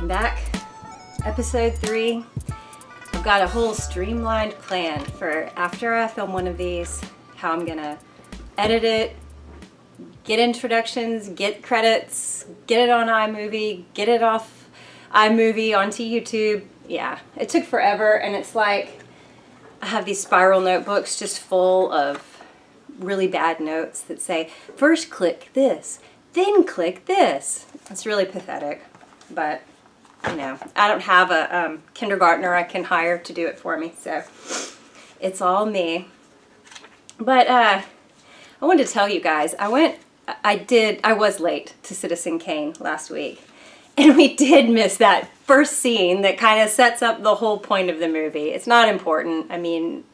I'm back. Episode 3. I've got a whole streamlined plan for after I film one of these, how I'm gonna edit it, get introductions, get credits, get it on iMovie, get it off iMovie onto YouTube. Yeah, it took forever, and it's like I have these spiral notebooks just full of really bad notes that say, first click this, then click this. It's really pathetic, but you know, I don't have a kindergartner I can hire to do it for me, so it's all me. But I wanted to tell you guys, I was late to Citizen Kane last week, and we did miss that first scene that kind of sets up the whole point of the movie. It's not important. I mean,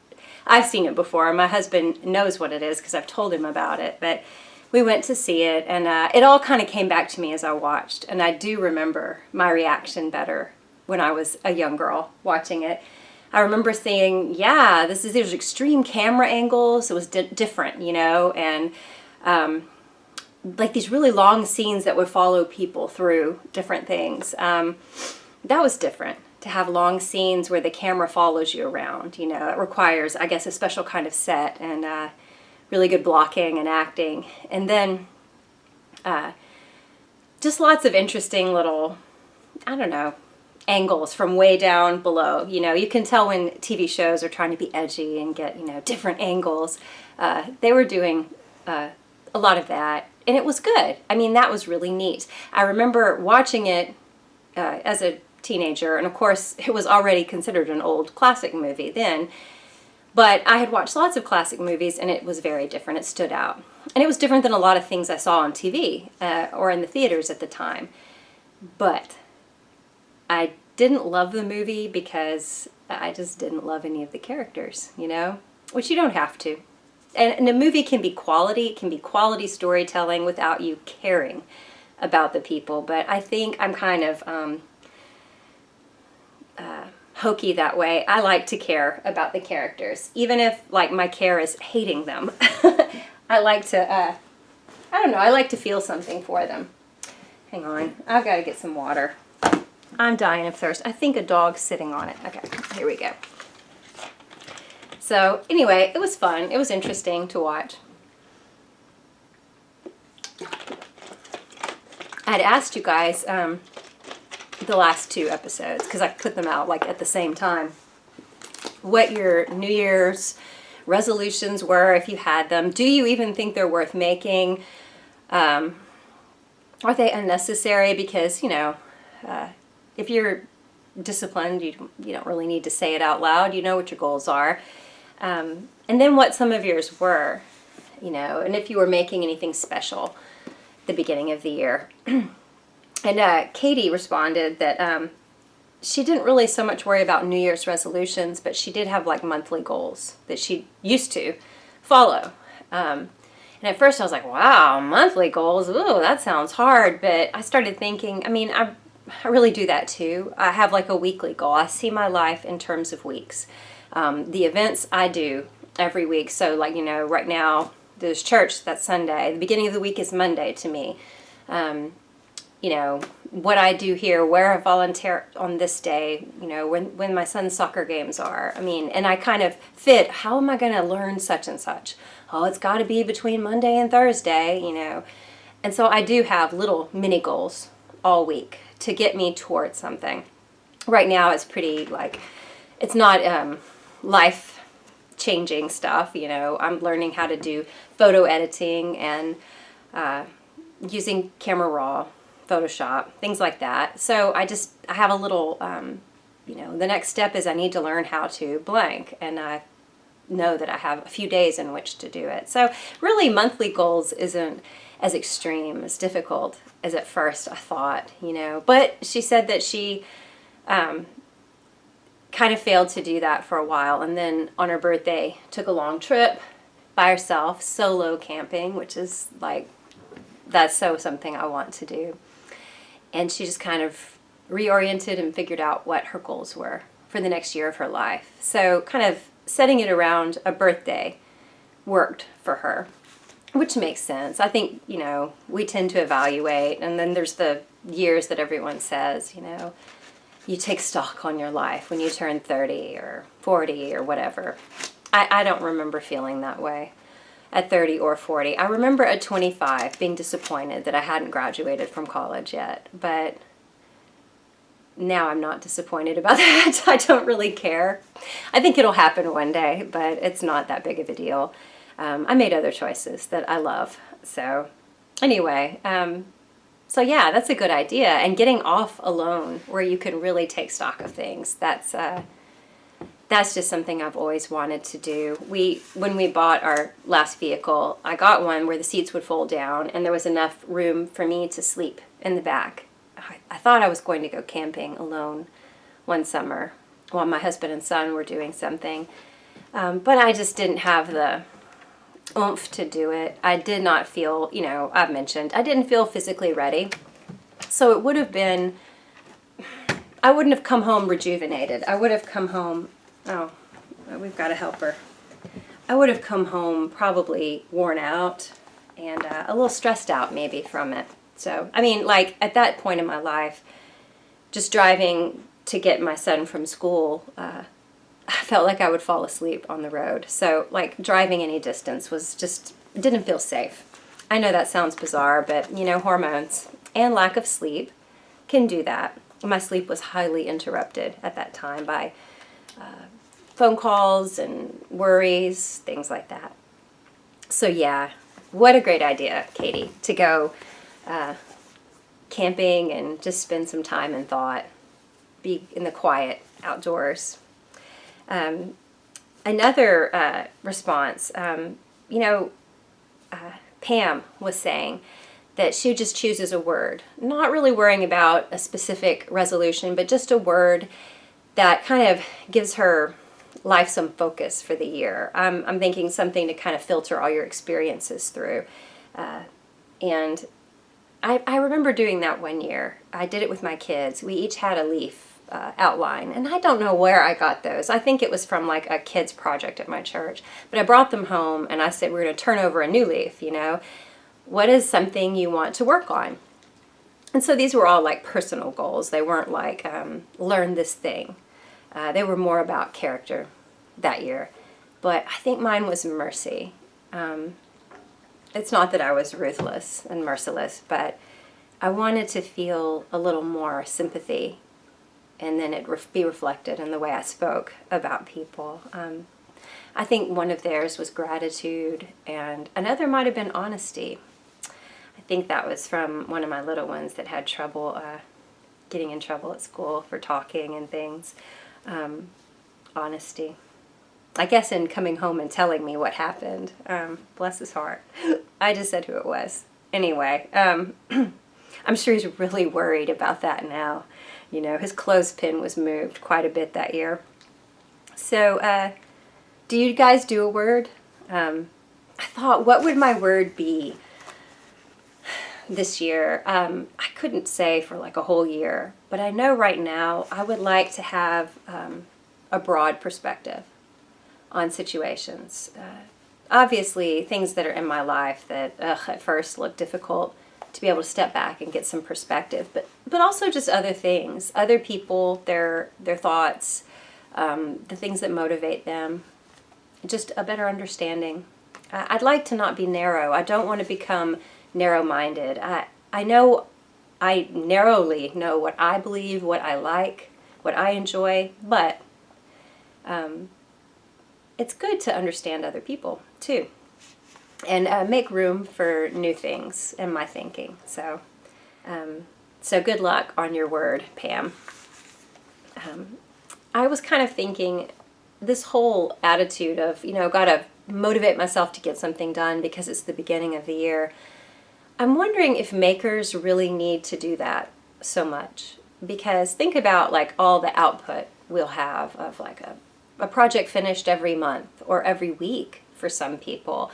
I've seen it before. My husband knows what it is because I've told him about it, but we went to see it, and it all kind of came back to me as I watched, and I do remember my reaction better when I was a young girl watching it. I remember saying, yeah, there's extreme camera angles. It was different, you know, and like these really long scenes that would follow people through different things. That was different, to have long scenes where the camera follows you around. You know, it requires, I guess, a special kind of set and really good blocking and acting. And then just lots of interesting little, I don't know, angles from way down below. You know, you can tell when TV shows are trying to be edgy and get, you know, different angles. They were doing a lot of that, and it was good. I mean, that was really neat. I remember watching it as a teenager, and of course, it was already considered an old classic movie then. But I had watched lots of classic movies, and it was very different. It stood out. And it was different than a lot of things I saw on TV or in the theaters at the time. But I didn't love the movie because I just didn't love any of the characters, you know? Which you don't have to. And a movie can be quality. It can be quality storytelling without you caring about the people. But I think I'm kind of hokey that way. I like to care about the characters, even if like my care is hating them. I like to, I don't know, I like to feel something for them. Hang on, I've got to get some water. I'm dying of thirst. I think a dog's sitting on it. Okay, here we go. So anyway, it was fun. It was interesting to watch. I'd asked you guys the last 2 episodes, because I put them out like at the same time, what your New Year's resolutions were, if you had them. Do you even think they're worth making? Are they unnecessary? Because, you know, if you're disciplined, you don't really need to say it out loud. You know what your goals are. And then what some of yours were, you know, and if you were making anything special at the beginning of the year. And Katie responded that she didn't really so much worry about New Year's resolutions, but she did have like monthly goals that she used to follow. And at first I was like, wow, monthly goals, ooh, that sounds hard. But I started thinking, I mean, I really do that too. I have like a weekly goal. I see my life in terms of weeks. The events I do every week. So like, you know, right now there's church, that's Sunday. The beginning of the week is Monday to me. You know, what I do here, where I volunteer on this day, you know, when my son's soccer games are. I mean, and I kind of fit, how am I going to learn such and such? Oh, it's got to be between Monday and Thursday, you know. And so I do have little mini goals all week to get me towards something. Right now it's pretty, like, it's not life-changing stuff, you know. I'm learning how to do photo editing and using Camera Raw, Photoshop, things like that. So I have a little, you know, the next step is I need to learn how to blank, and I know that I have a few days in which to do it. So really monthly goals isn't as extreme, as difficult as at first I thought, you know. But she said that she kind of failed to do that for a while, and then on her birthday took a long trip by herself, solo camping, which is like, that's so something I want to do. And she just kind of reoriented and figured out what her goals were for the next year of her life. So kind of setting it around a birthday worked for her, which makes sense. I think, you know, we tend to evaluate, and then there's the years that everyone says, you take stock on your life when you turn 30 or 40 or whatever. I don't remember feeling that way at 30 or 40. I remember at 25 being disappointed that I hadn't graduated from college yet, but now I'm not disappointed about that. I don't really care. I think it'll happen one day, but it's not that big of a deal. I made other choices that I love. So anyway, so yeah, that's a good idea. And getting off alone where you can really take stock of things, that's just something I've always wanted to do. When we bought our last vehicle, I got one where the seats would fold down and there was enough room for me to sleep in the back. I thought I was going to go camping alone one summer while my husband and son were doing something. But I just didn't have the oomph to do it. I did not feel, I've mentioned, I didn't feel physically ready. So it would have been, I wouldn't have come home rejuvenated. I would have come home, oh, we've got a helper. I would have come home probably worn out and a little stressed out maybe from it. So, I mean, like at that point in my life, just driving to get my son from school, I felt like I would fall asleep on the road. So, like, driving any distance was just, it didn't feel safe. I know that sounds bizarre, but, hormones and lack of sleep can do that. My sleep was highly interrupted at that time by phone calls and worries, things like that. So, yeah, what a great idea, Katie, to go camping and just spend some time in thought, be in the quiet outdoors. Another response, Pam was saying that she just chooses a word, not really worrying about a specific resolution, but just a word that kind of gives her life some focus for the year. I'm thinking something to kind of filter all your experiences through. And I remember doing that one year. I did it with my kids. We each had a leaf outline, and I don't know where I got those. I think it was from like a kids project at my church, but I brought them home and I said, we're going to turn over a new leaf. What is something you want to work on? And so these were all like personal goals. They weren't like learn this thing. They were more about character that year, but I think mine was mercy. It's not that I was ruthless and merciless, but I wanted to feel a little more sympathy, and then it be reflected in the way I spoke about people. I think one of theirs was gratitude, and another might have been honesty. I think that was from one of my little ones that had trouble getting in trouble at school for talking and things. Honesty. I guess in coming home and telling me what happened. Bless his heart. I just said who it was. Anyway, I'm sure he's really worried about that now. His clothespin was moved quite a bit that year. So, do you guys do a word? I thought, what would my word be this year? I couldn't say for like a whole year, but I know right now I would like to have a broad perspective on situations. Obviously, things that are in my life that at first look difficult, to be able to step back and get some perspective, but also just other things, other people, their thoughts, the things that motivate them, just a better understanding. I'd like to not be narrow. I don't want to become narrow-minded. I know I narrowly know what I believe, what I like, what I enjoy, but it's good to understand other people too, and make room for new things in my thinking. So good luck on your word, Pam. I was kind of thinking this whole attitude of, gotta motivate myself to get something done because it's the beginning of the year. I'm wondering if makers really need to do that so much, because think about like all the output we'll have of like a project finished every month or every week for some people.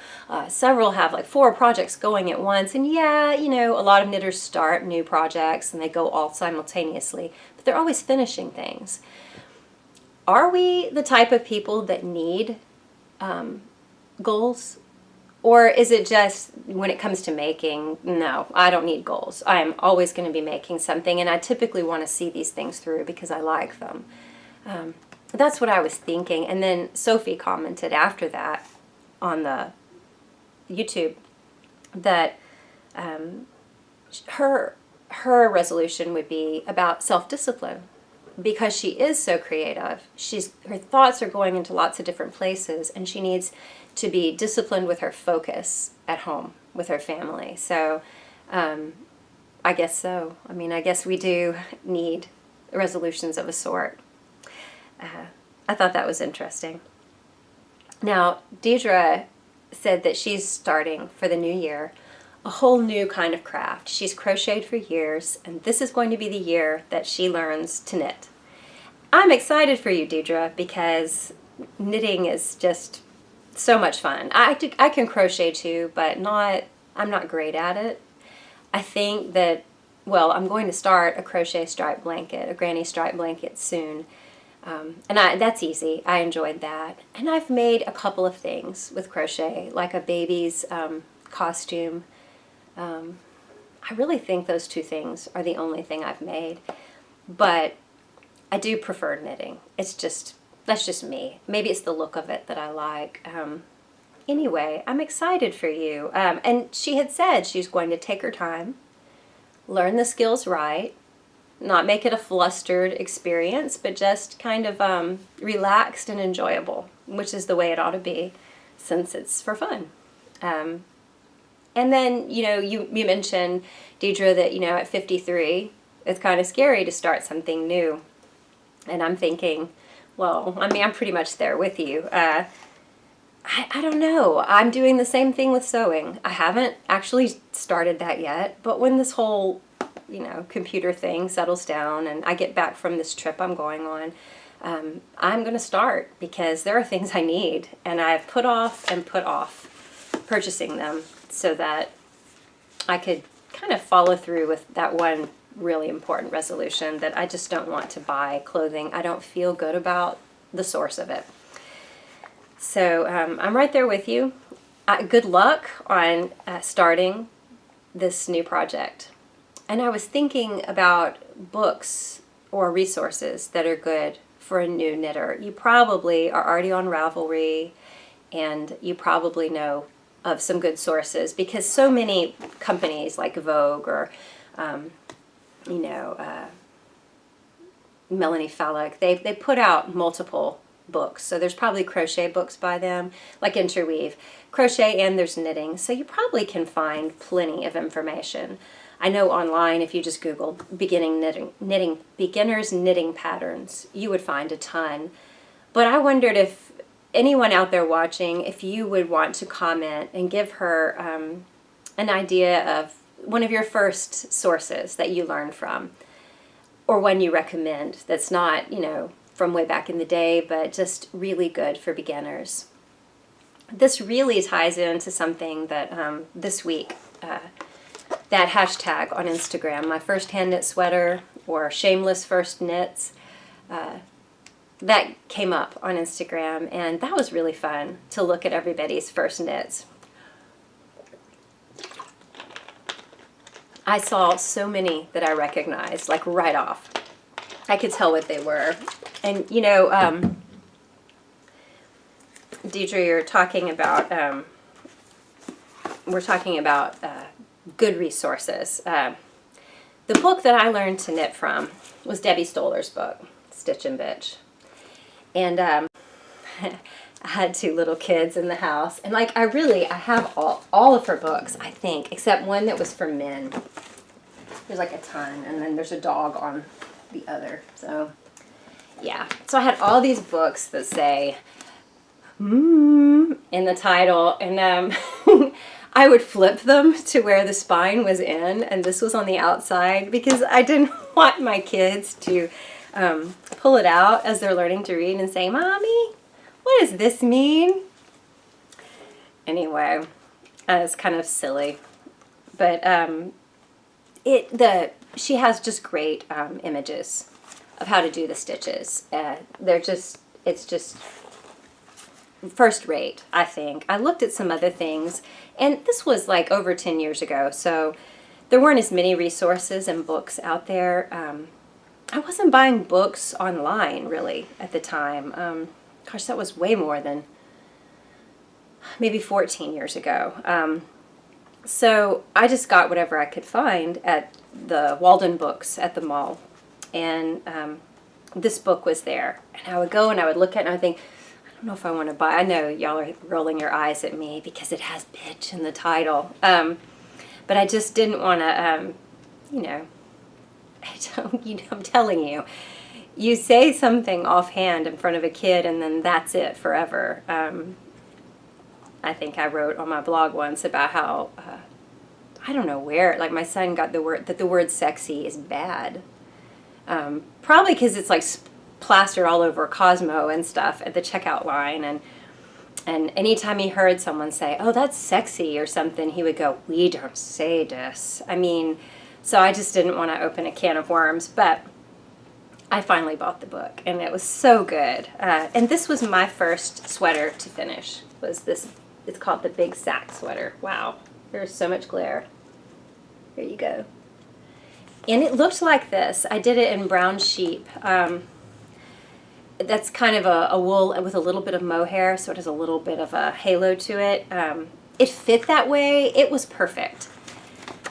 Several have like 4 projects going at once, and a lot of knitters start new projects and they go all simultaneously, but they're always finishing things. Are we the type of people that need goals? Or is it just when it comes to making, no, I don't need goals. I am always going to be making something, and I typically want to see these things through because I like them. That's what I was thinking. And then Sophie commented after that on the YouTube that her resolution would be about self-discipline, because she is so creative. Her thoughts are going into lots of different places, and she needs to be disciplined with her focus at home with her family. So I guess so. I mean, I guess we do need resolutions of a sort. I thought that was interesting. Now, Deidre said that she's starting for the new year a whole new kind of craft. She's crocheted for years, and this is going to be the year that she learns to knit. I'm excited for you, Deidre, because knitting is just so much fun. I can crochet too, but I'm not great at it. I think that, well, I'm going to start a crochet stripe blanket, a granny stripe blanket soon. And that's easy. I enjoyed that. And I've made a couple of things with crochet, like a baby's costume. I really think those two things are the only thing I've made. But I do prefer knitting. That's just me. Maybe it's the look of it that I like. Anyway, I'm excited for you. And she had said she's going to take her time, learn the skills right, not make it a flustered experience, but just kind of relaxed and enjoyable, which is the way it ought to be, since it's for fun. And then, you mentioned, Deidre, that, at 53, it's kind of scary to start something new. And I'm thinking, well, I mean, I'm pretty much there with you. I don't know. I'm doing the same thing with sewing. I haven't actually started that yet, but when this whole computer thing settles down and I get back from this trip I'm going on, I'm going to start, because there are things I need, and I've put off purchasing them so that I could kind of follow through with that one really important resolution, that I just don't want to buy clothing I don't feel good about the source of it. So I'm right there with you. Good luck on starting this new project. And I was thinking about books or resources that are good for a new knitter. You probably are already on Ravelry, and you probably know of some good sources, because so many companies like Vogue or, Melanie Fallick, they put out multiple books. So there's probably crochet books by them, like Interweave, crochet, and there's knitting. So you probably can find plenty of information. I know online, if you just Google beginners knitting patterns, you would find a ton. But I wondered if anyone out there watching, if you would want to comment and give her an idea of one of your first sources that you learned from, or one you recommend that's not, from way back in the day, but just really good for beginners. This really ties into something that this week, that hashtag on Instagram, my first hand knit sweater, or shameless first knits, that came up on Instagram, and that was really fun to look at everybody's first knits. I saw so many that I recognized, like right off. I could tell what they were. And, Deidre, you're talking about, we're talking about good resources. The book that I learned to knit from was Debbie Stoller's book, Stitch and Bitch. And I had two little kids in the house, and I have all of her books, I think, except one that was for men. There's a ton, and then there's a dog on the other. So yeah, so I had all these books that say in the title, and I would flip them to where the spine was in, and this was on the outside, because I didn't want my kids to pull it out as they're learning to read and say, "Mommy, what does this mean?" Anyway, it's kind of silly, but she has just great images of how to do the stitches. It's just first rate, I think. I looked at some other things, and this was like over 10 years ago, so there weren't as many resources and books out there. I wasn't buying books online, really, at the time. Gosh, that was way more than maybe 14 years ago. So I just got whatever I could find at the Walden Books at the mall. And this book was there. And I would go and I would look at it and I would think, I don't know if I want to buy. I know y'all are rolling your eyes at me because it has bitch in the title. But I just didn't want to, you know, I'm telling you, you say something offhand in front of a kid and then that's it forever. I think I wrote on my blog once about how, I don't know where, like my son got the word, that the word sexy is bad. Probably because it's like plastered all over Cosmo and stuff at the checkout line. And anytime he heard someone say, oh, that's sexy or something, he would go, we don't say this. I mean, so I just didn't want to open a can of worms, but I finally bought the book and it was so good. And this was my first sweater to finish, was this, it's called the Big Sack sweater. Wow, there's so much glare. Here you go. And it looked like this. I did it in brown sheep. That's kind of a wool with a little bit of mohair, so it has a little bit of a halo to it. It fit that way. It was perfect.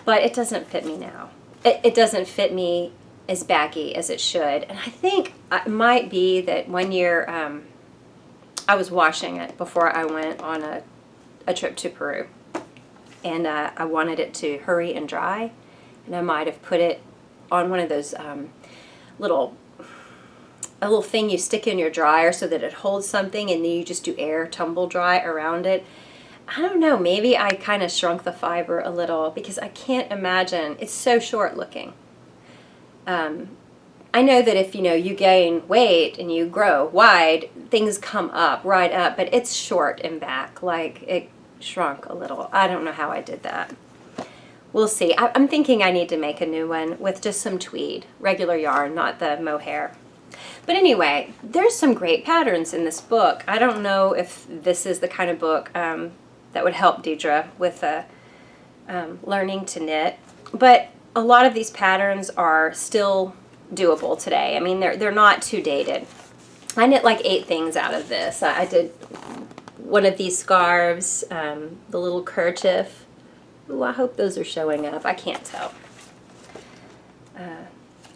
But it doesn't fit me now. It doesn't fit me as baggy as it should. And I think it might be that one year I was washing it before I went on a trip to Peru. And I wanted it to hurry and dry. And I might have put it on one of those a little thing you stick in your dryer so that it holds something, and then you just do air tumble dry around it. I don't know, maybe I kind of shrunk the fiber a little because I can't imagine, it's so short looking. I know that if you gain weight and you grow wide, things come up, right up, but it's short in back, like it shrunk a little. I don't know how I did that. We'll see. I'm thinking I need to make a new one with just some tweed, regular yarn, not the mohair. But anyway, there's some great patterns in this book. I don't know if this is the kind of book that would help Deidre with learning to knit, but a lot of these patterns are still doable today. I mean, they're not too dated. I knit like 8 things out of this. I did one of these scarves, the little kerchief. Ooh, I hope those are showing up. I can't tell.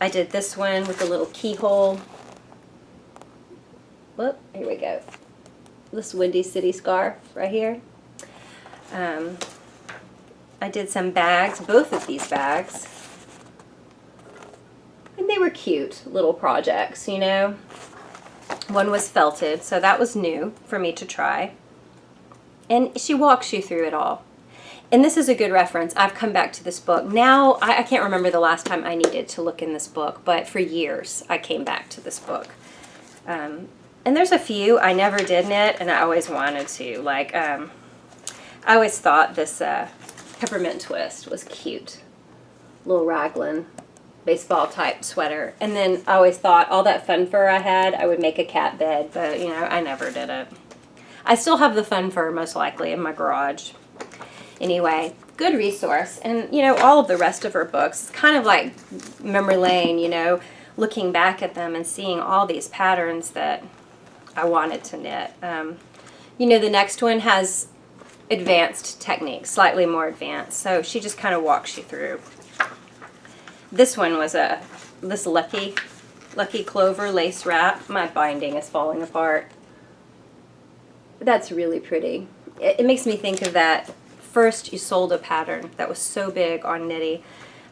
I did this one with a little keyhole. Whoop, here we go. This Windy City scarf right here. I did some bags, both of these bags. And they were cute little projects, you know. One was felted, so that was new for me to try. And she walks you through it all. And this is a good reference. I've come back to this book. Now, I can't remember the last time I needed to look in this book, but for years I came back to this book. And there's a few I never did knit, and I always wanted to. Like, I always thought this peppermint twist was cute. Little raglan baseball type sweater. And then I always thought all that fun fur I had, I would make a cat bed, but I never did it. I still have the fun fur most likely in my garage. Anyway, good resource. And, all of the rest of her books, it's kind of like memory lane, looking back at them and seeing all these patterns that I wanted to knit. The next one has advanced techniques, slightly more advanced. So she just kind of walks you through. This one was this Lucky Clover lace wrap. My binding is falling apart. That's really pretty. It makes me think of that first Isolde pattern that was so big on Knitty,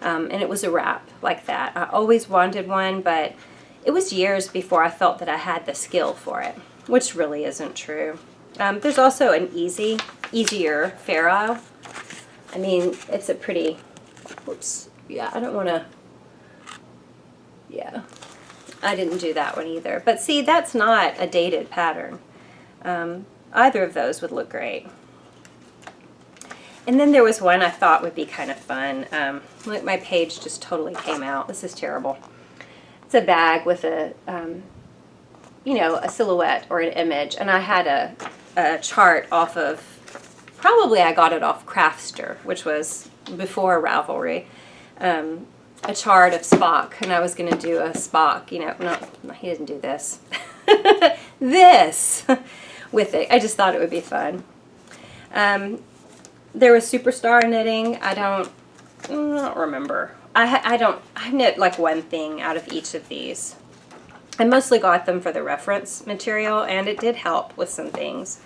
and it was a wrap like that. I always wanted one, but it was years before I felt that I had the skill for it, which really isn't true. There's also an easier Fair Isle. I mean, it's a pretty, whoops, yeah, I don't want to, yeah, I didn't do that one either. But see, that's not a dated pattern. Either of those would look great. And then there was one I thought would be kind of fun. Look, my page just totally came out. This is terrible. It's a bag with a, a silhouette or an image, and I had a chart off of, probably I got it off Craftster, which was before Ravelry. A chart of Spock, and I was going to do a Spock, you know, no, he didn't do this. This with it. I just thought it would be fun. There was Superstar knitting. I don't remember. I knit like one thing out of each of these. I mostly got them for the reference material, and it did help with some things.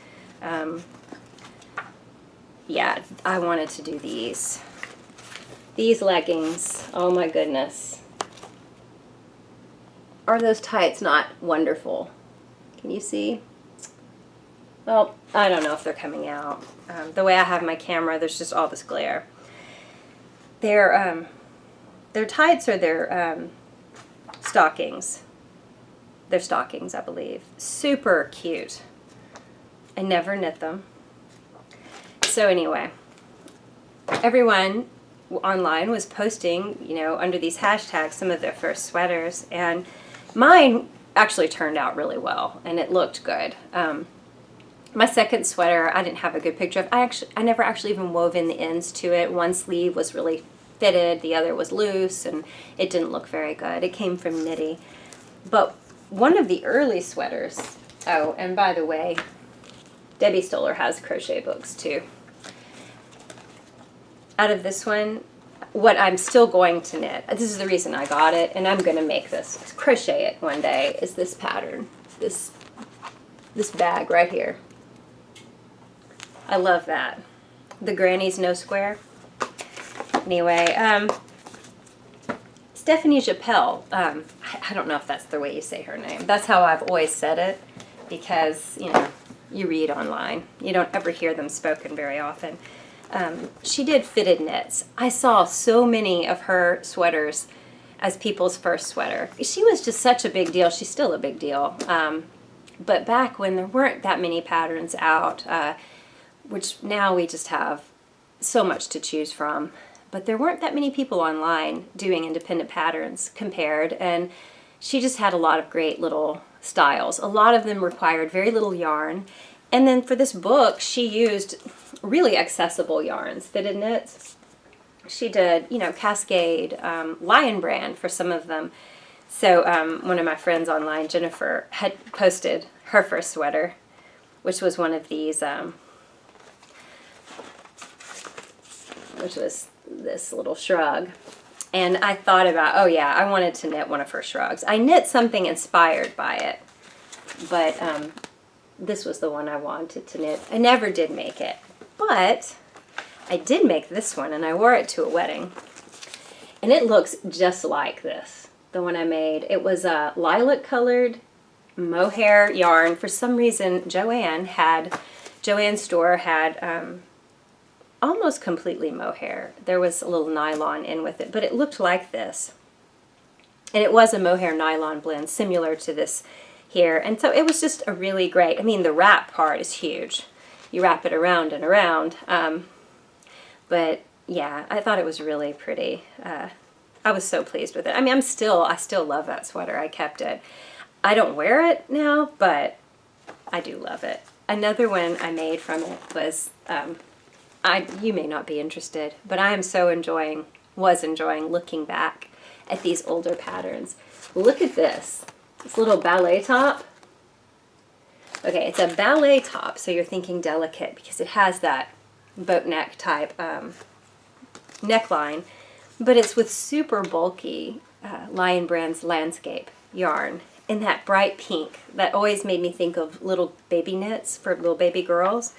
Yeah, I wanted to do these. These leggings, oh my goodness. Are those tights not wonderful? Can you see? Well, I don't know if they're coming out. The way I have my camera, there's just all this glare. They're tights or they're stockings. They're stockings, I believe. Super cute. I never knit them. So anyway, everyone online was posting, you know, under these hashtags some of their first sweaters, and mine actually turned out really well, and it looked good. My second sweater, I didn't have a good picture of. I never actually even wove in the ends to it. One sleeve was really fitted, the other was loose, and it didn't look very good. It came from Knitty. But one of the early sweaters, oh, and by the way, Debbie Stoller has crochet books too. Out of this one, what I'm still going to knit, this is the reason I got it, and I'm going to make this, crochet it one day, is this pattern, this bag right here. I love that. The Granny's No Square. Anyway, Stephanie Jappel, I don't know if that's the way you say her name. That's how I've always said it, because, you know, you read online. You don't ever hear them spoken very often. She did fitted knits. I saw so many of her sweaters as people's first sweater. She was just such a big deal. She's still a big deal. But back when there weren't that many patterns out, which now we just have so much to choose from, but there weren't that many people online doing independent patterns compared, and she just had a lot of great little styles. A lot of them required very little yarn. And then for this book, she used really accessible yarns, fitted knits. She did, you know, Cascade, Lion Brand for some of them. So one of my friends online, Jennifer, had posted her first sweater, which was one of these, which was this little shrug. And I thought about, oh yeah, I wanted to knit one of her shrugs. I knit something inspired by it, but this was the one I wanted to knit. I never did make it, but I did make this one, and I wore it to a wedding. And it looks just like this, the one I made. It was a lilac-colored mohair yarn. For some reason, Joann's store had almost completely mohair. There was a little nylon in with it, but it looked like this. And it was a mohair nylon blend, similar to this here. And so it was just a really great, I mean, the wrap part is huge. You wrap it around and around. But yeah, I thought it was really pretty. I was so pleased with it. I mean, I still love that sweater. I kept it. I don't wear it now, but I do love it. Another one I made from it was, you may not be interested, but I am so enjoying looking back at these older patterns. Look at this. This little ballet top. Okay, it's a ballet top, so you're thinking delicate because it has that boat neck type neckline, but it's with super bulky Lion Brand's Landscape yarn in that bright pink that always made me think of little baby knits for little baby girls.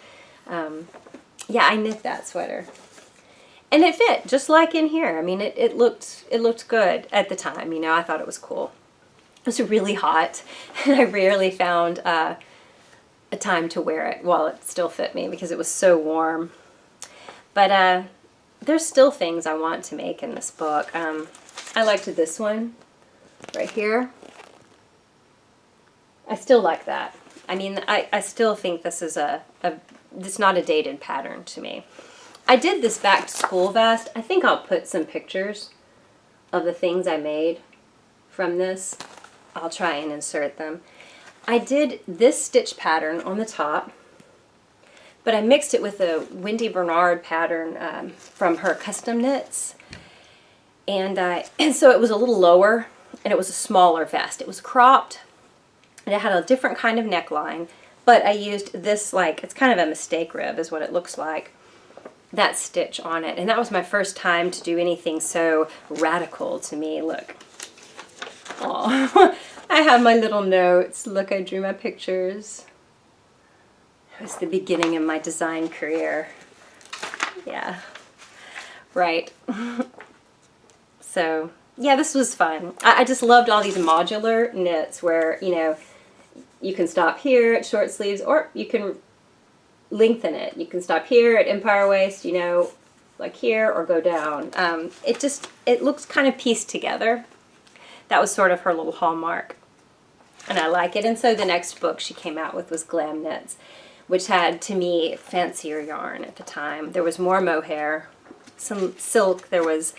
Yeah, I knit that sweater. And it fit just like in here. I mean, it looked good at the time. You know, I thought it was cool. It was really hot, and I rarely found a time to wear it while it still fit me because it was so warm. But there's still things I want to make in this book. I liked this one right here. I still like that. I mean, I still think this is it's not a dated pattern to me. I did this back to school vest. I think I'll put some pictures of the things I made from this. I'll try and insert them. I did this stitch pattern on the top, but I mixed it with a Wendy Bernard pattern from her custom knits. And so it was a little lower, and it was a smaller vest. It was cropped, and it had a different kind of neckline, but I used this, like, it's kind of a mistake rib is what it looks like, that stitch on it. And that was my first time to do anything so radical to me. Look. Oh, I have my little notes. Look, I drew my pictures. It was the beginning of my design career. Yeah, right. So, yeah, this was fun. I just loved all these modular knits where, you know, you can stop here at short sleeves, or you can lengthen it. You can stop here at empire waist, you know, like here, or go down. It looks kind of pieced together. That was sort of her little hallmark, and I like it. And so the next book she came out with was Glam Knits, which had, to me, fancier yarn at the time. There was more mohair, some silk, there was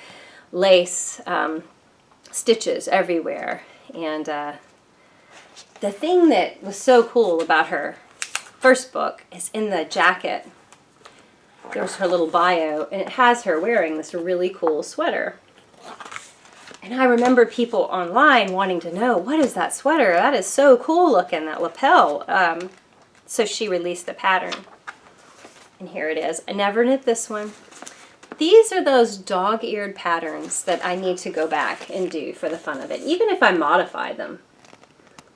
lace, stitches everywhere. And the thing that was so cool about her first book is in the jacket, there's her little bio, and it has her wearing this really cool sweater. And I remember people online wanting to know, what is that sweater? That is so cool looking, that lapel. So she released the pattern. And here it is. I never knit this one. These are those dog-eared patterns that I need to go back and do for the fun of it, even if I modify them.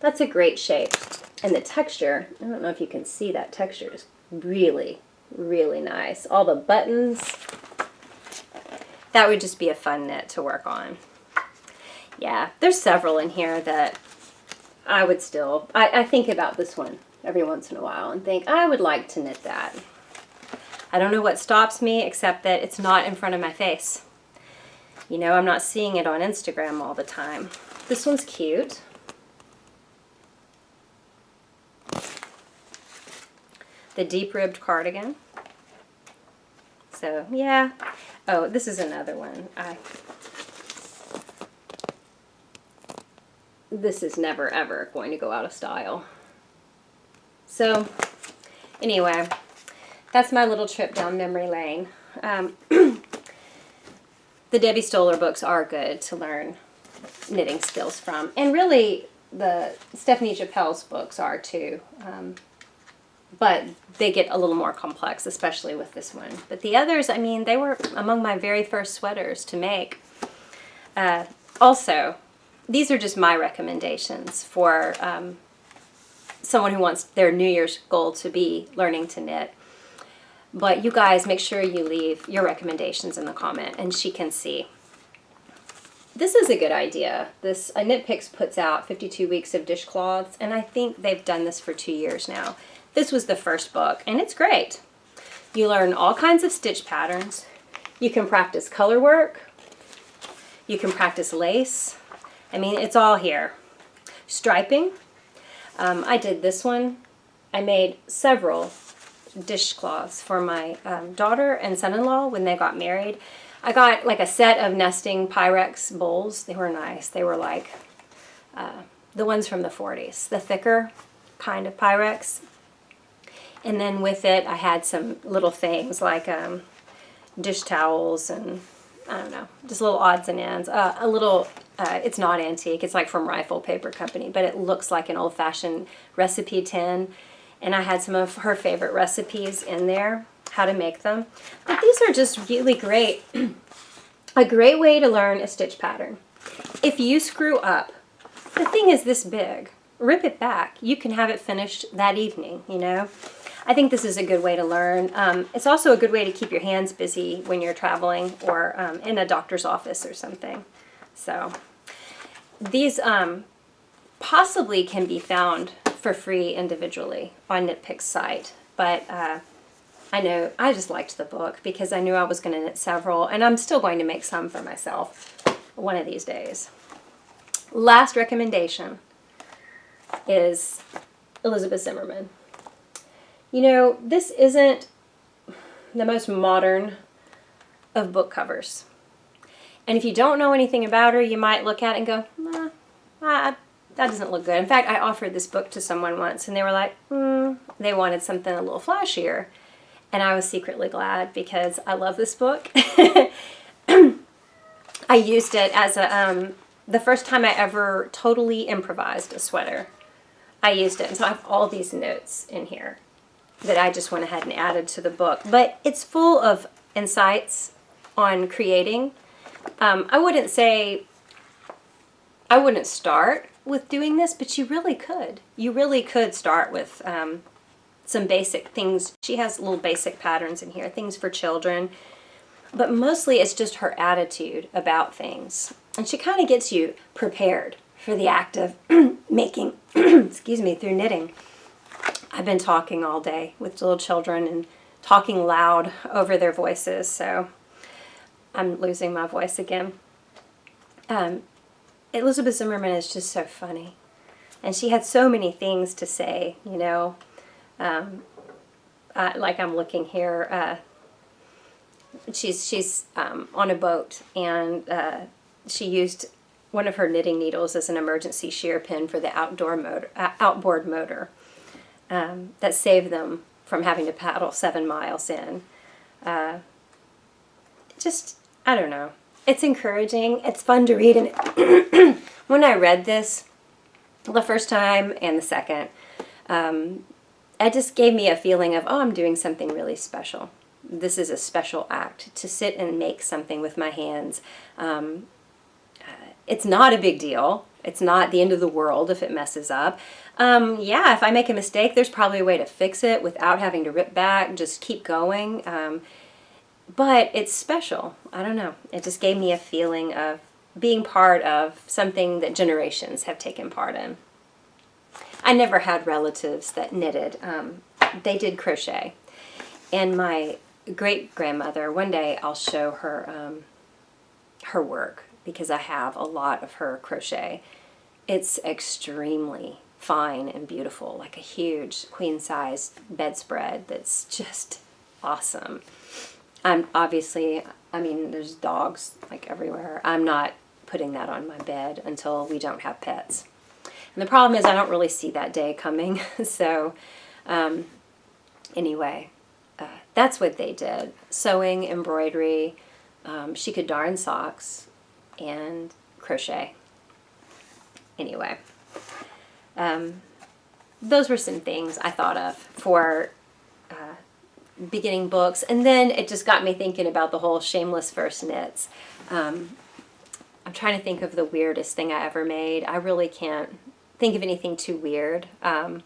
That's a great shape. And the texture, I don't know if you can see that texture, is really, really nice. All the buttons. That would just be a fun knit to work on. Yeah, there's several in here that I would still, I think about this one every once in a while and think, I would like to knit that. I don't know what stops me except that it's not in front of my face. You know, I'm not seeing it on Instagram all the time. This one's cute. The deep ribbed cardigan. So, yeah. Oh, this is another one. This is never ever going to go out of style. So, anyway, that's my little trip down memory lane. The Debbie Stoller books are good to learn knitting skills from. And really, the Stephanie Jappel's books are too. But they get a little more complex, especially with this one. But the others, I mean, they were among my very first sweaters to make. Also, these are just my recommendations for someone who wants their New Year's goal to be learning to knit. But you guys, make sure you leave your recommendations in the comment, and she can see. This is a good idea. Knit Picks puts out 52 weeks of dishcloths, and I think they've done this for 2 years now. This was the first book, and it's great. You learn all kinds of stitch patterns. You can practice color work. You can practice lace. I mean, it's all here. Striping. I did this one. I made several dishcloths for my daughter and son-in-law when they got married. I got like a set of nesting Pyrex bowls. They were nice. They were like the ones from the 40s, the thicker kind of Pyrex. And then with it, I had some little things like dish towels and, I don't know, just little odds and ends. A little, it's not antique, it's like from Rifle Paper Company, but it looks like an old-fashioned recipe tin. And I had some of her favorite recipes in there, how to make them. But these are just really great. A great way to learn a stitch pattern. If you screw up, the thing is this big. Rip it back. You can have it finished that evening, you know. I think this is a good way to learn. It's also a good way to keep your hands busy when you're traveling or in a doctor's office or something. So these possibly can be found for free individually on Knit Picks site, but I know I just liked the book because I knew I was going to knit several, and I'm still going to make some for myself one of these days. Last recommendation is Elizabeth Simmerman. You know, this isn't the most modern of book covers. And if you don't know anything about her, you might look at it and go, nah, that doesn't look good. In fact, I offered this book to someone once, and they were like, they wanted something a little flashier. And I was secretly glad because I love this book. I used it as a, the first time I ever totally improvised a sweater. I used it. And so I have all these notes in here that I just went ahead and added to the book. But it's full of insights on creating. I wouldn't say, I wouldn't start with doing this, but you really could. You really could start with some basic things. She has little basic patterns in here, things for children. But mostly it's just her attitude about things. And she kind of gets you prepared for the act of making, excuse me, through knitting. I've been talking all day with little children and talking loud over their voices, so I'm losing my voice again. Elizabeth Simmerman is just so funny. And she had so many things to say, you know. Like I'm looking here, she's on a boat, and she used one of her knitting needles as an emergency shear pin for the outboard motor that saved them from having to paddle 7 miles in. Just, I don't know. It's encouraging. It's fun to read. And when I read this the first time and the second, it just gave me a feeling of, oh, I'm doing something really special. This is a special act, to sit and make something with my hands. It's not a big deal. It's not the end of the world if it messes up. Yeah, if I make a mistake, there's probably a way to fix it without having to rip back, just keep going. But it's special. I don't know. It just gave me a feeling of being part of something that generations have taken part in. I never had relatives that knitted. They did crochet. And my great-grandmother, one day I'll show her her work, because I have a lot of her crochet. It's extremely fine and beautiful, like a huge queen-size bedspread that's just awesome. Obviously, I mean, there's dogs like everywhere. I'm not putting that on my bed until we don't have pets. And the problem is I don't really see that day coming. So anyway, that's what they did. Sewing, embroidery. She could darn socks and crochet. Anyway, those were some things I thought of for beginning books. And then it just got me thinking about the whole shameless first knits. I'm trying to think of the weirdest thing I ever made. I really can't think of anything too weird. I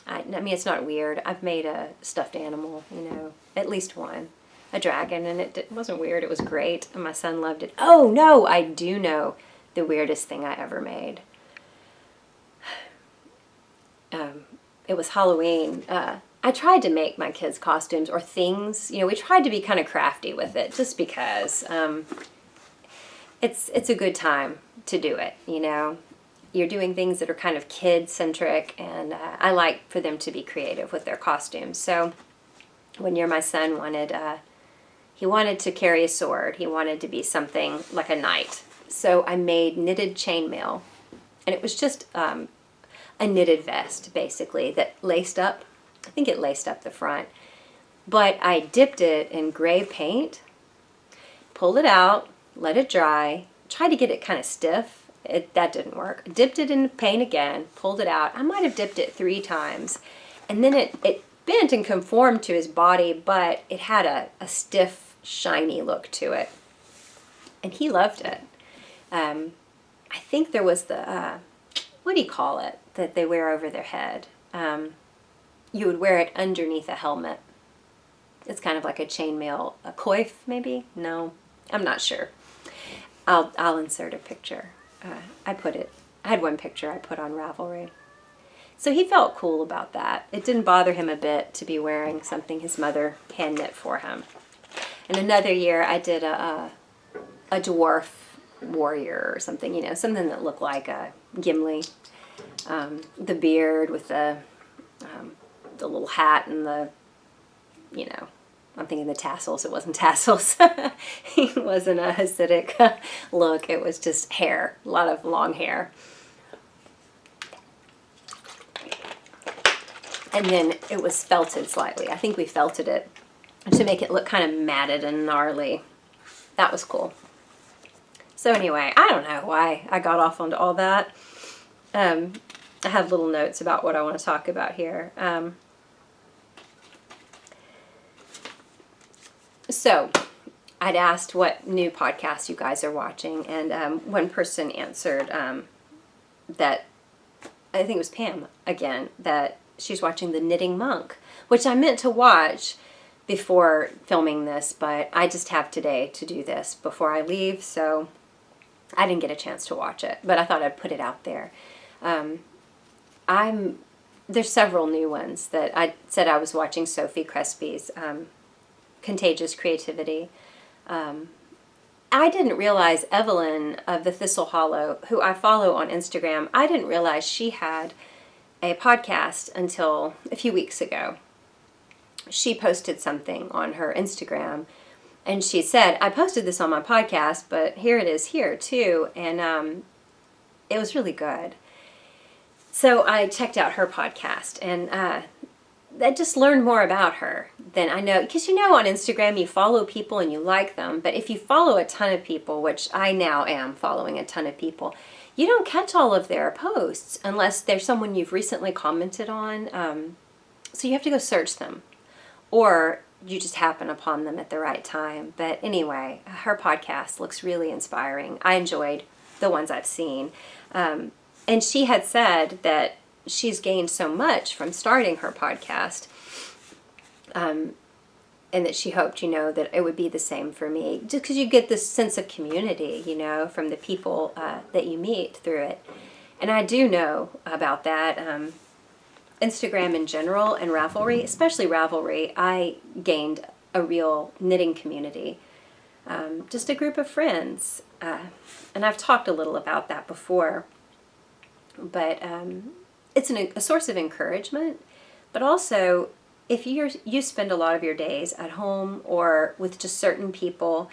mean, it's not weird. I've made a stuffed animal, you know, at least one. A dragon, and it wasn't weird. It was great, and my son loved it. Oh, no, I do know the weirdest thing I ever made. It was Halloween. I tried to make my kids' costumes or things. You know, we tried to be kind of crafty with it, just because it's a good time to do it, you know. You're doing things that are kind of kid-centric, and I like for them to be creative with their costumes. So one year my son wanted, he wanted to carry a sword. He wanted to be something like a knight. So I made knitted chainmail, and it was just a knitted vest, basically, that laced up. I think it laced up the front. But I dipped it in gray paint, pulled it out, let it dry, tried to get it kind of stiff. That didn't work. Dipped it in paint again, pulled it out. I might have dipped it 3 times. And then it bent and conformed to his body, but it had a stiff, shiny look to it. And he loved it. I think there was the, what do you call it, that they wear over their head? You would wear it underneath a helmet. It's kind of like a chainmail, a coif maybe? No, I'm not sure. I'll insert a picture. I had one picture I put on Ravelry. So he felt cool about that. It didn't bother him a bit to be wearing something his mother hand knit for him. And another year I did a dwarf warrior or something, you know, something that looked like a Gimli. The beard with the little hat and the, you know, I'm thinking the tassels. It wasn't tassels. It wasn't a Hasidic look. It was just hair, a lot of long hair. And then it was felted slightly. I think we felted it to make it look kind of matted and gnarly. That was cool. So anyway, I don't know why I got off onto all that. I have little notes about what I want to talk about here. So I'd asked what new podcasts you guys are watching, and one person answered that, I think it was Pam again, that she's watching The Knitting Monk, which I meant to watch before filming this, but I just have today to do this before I leave, so I didn't get a chance to watch it, but I thought I'd put it out there. There's several new ones that I said I was watching. Sophie Crespi's Contagious Creativity. I didn't realize Evelyn of the Thistle Hollow, who I follow on Instagram, I didn't realize she had a podcast until a few weeks ago. She posted something on her Instagram, and she said, I posted this on my podcast, but here it is here too, and it was really good. So I checked out her podcast, and I just learned more about her than I know. Because you know on Instagram you follow people and you like them, but if you follow a ton of people, which I now am following a ton of people, you don't catch all of their posts unless there's someone you've recently commented on. So you have to go search them, or you just happen upon them at the right time. But anyway, her podcast looks really inspiring. I enjoyed the ones I've seen. And she had said that she's gained so much from starting her podcast, and that she hoped, that it would be the same for me. Just because you get this sense of community, from the people that you meet through it. And I do know about that. Instagram in general and Ravelry, especially Ravelry, I gained a real knitting community. Just a group of friends. And I've talked a little about that before. But it's a source of encouragement, but also if you spend a lot of your days at home or with just certain people,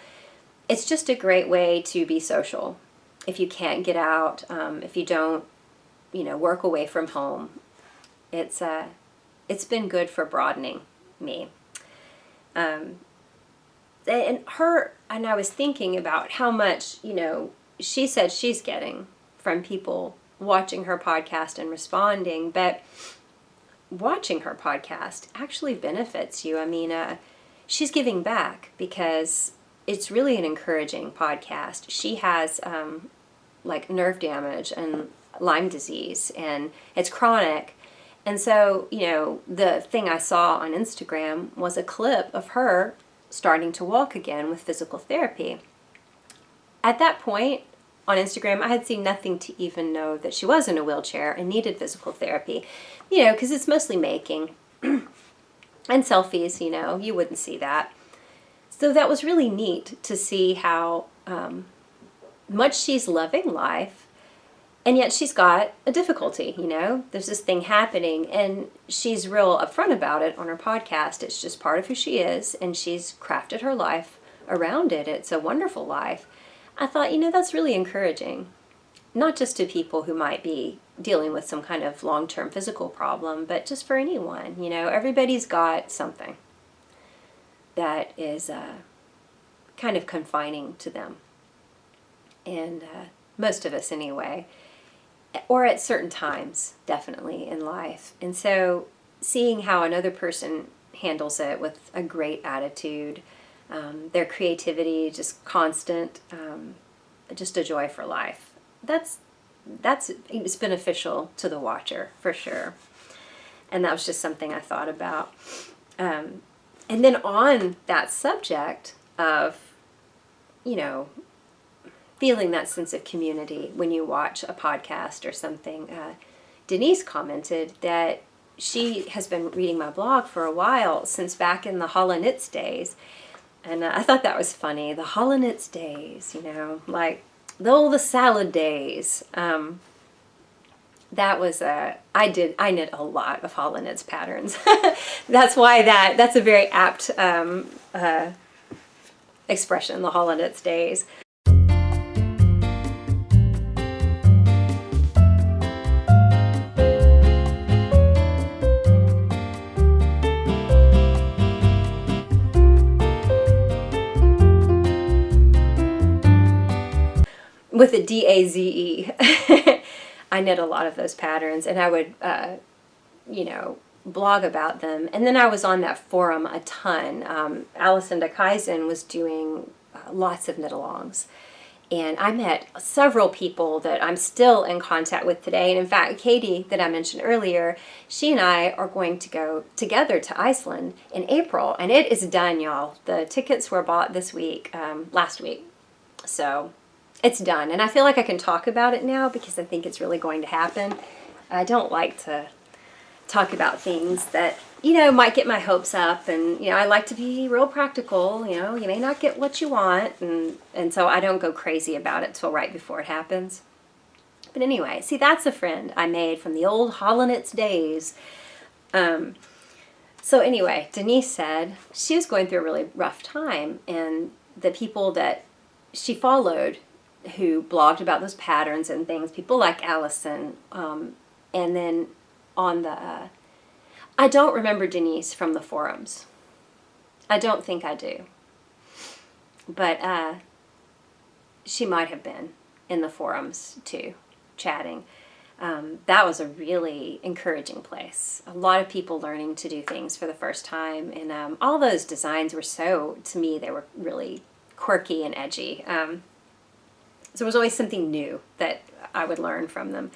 it's just a great way to be social. If you can't get out, if you don't, work away from home, it's been good for broadening me. And I was thinking about how much, she said she's getting from people watching her podcast and responding, but watching her podcast actually benefits you. I mean, she's giving back because it's really an encouraging podcast. She has like nerve damage and Lyme disease, and it's chronic. And so, the thing I saw on Instagram was a clip of her starting to walk again with physical therapy. At that point, on Instagram, I had seen nothing to even know that she was in a wheelchair and needed physical therapy, because it's mostly making and selfies, you wouldn't see that. So that was really neat to see how much she's loving life, and yet she's got a difficulty, There's this thing happening, and she's real upfront about it on her podcast. It's just part of who she is, and she's crafted her life around it. It's a wonderful life. I thought, that's really encouraging, not just to people who might be dealing with some kind of long-term physical problem, but just for anyone. Everybody's got something that is kind of confining to them, and most of us anyway, or at certain times, definitely in life. And so seeing how another person handles it with a great attitude, their creativity, just constant, just a joy for life. It's beneficial to the watcher, for sure. And that was just something I thought about. And then on that subject of, feeling that sense of community when you watch a podcast or something, Denise commented that she has been reading my blog for a while, since back in the Holla Knits days. And I thought that was funny, the Holla Knits days, like the salad days. That was I knit a lot of Holla Knits patterns. That's why that's a very apt expression, the Holla Knits days. with a Daze. I knit a lot of those patterns, and I would, blog about them. And then I was on that forum a ton. Alison DeKaizen was doing lots of knit-alongs. And I met several people that I'm still in contact with today. And in fact, Katie, that I mentioned earlier, she and I are going to go together to Iceland in April. And it is done, y'all. The tickets were bought this week, last week. So it's done. And I feel like I can talk about it now because I think it's really going to happen. I don't like to talk about things that, might get my hopes up. And, I like to be real practical. You may not get what you want. And so I don't go crazy about it till right before it happens. But anyway, see, that's a friend I made from the old Holla Knits days. So anyway, Denise said she was going through a really rough time. And the people that she followed who blogged about those patterns and things, people like Allison, and then on the... I don't remember Denise from the forums. I don't think I do. But she might have been in the forums too, chatting. That was a really encouraging place. A lot of people learning to do things for the first time. And all those designs were to me, they were really quirky and edgy. So there was always something new that I would learn from them.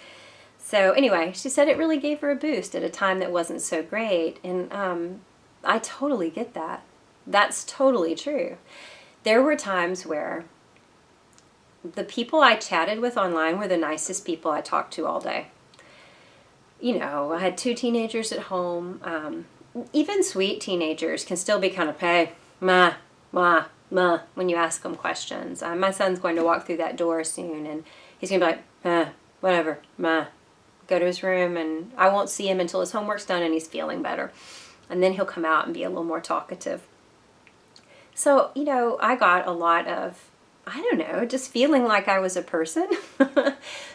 So anyway, she said it really gave her a boost at a time that wasn't so great. And I totally get that. That's totally true. There were times where the people I chatted with online were the nicest people I talked to all day. I had 2 teenagers at home. Even sweet teenagers can still be kind of, hey, ma, when you ask them questions. My son's going to walk through that door soon, and he's going to be like, whatever, ma. Go to his room, and I won't see him until his homework's done and he's feeling better. And then he'll come out and be a little more talkative. So, I got a lot of, just feeling like I was a person.